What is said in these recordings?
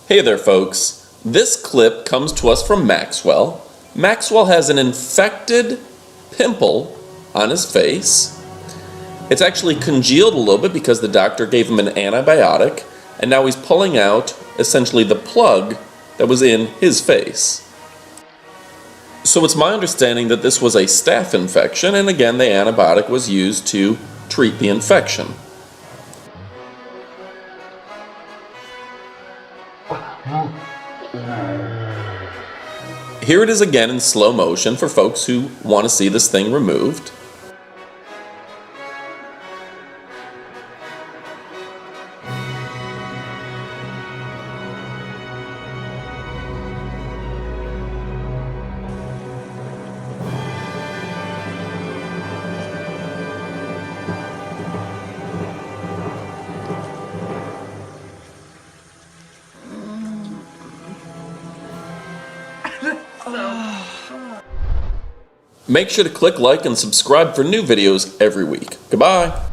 Hey there, folks. This clip comes to us from Maxwell. Maxwell has an infected pimple on his face. It's actually congealed a little bit because the doctor gave him an antibiotic, and now he's pulling out essentially the plug that was in his face. So it's my understanding that this was a staph infection, and again, the antibiotic was used to treat the infection. Here it is again in slow motion for folks who want to see this thing removed. Make sure to click like and subscribe for new videos every week. Goodbye.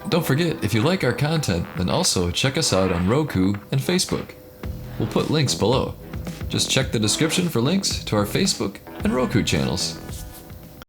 Don't forget, if you like our content, then also check us out on Roku and Facebook. We'll put links below. Just check the description for links to our Facebook and Roku channels.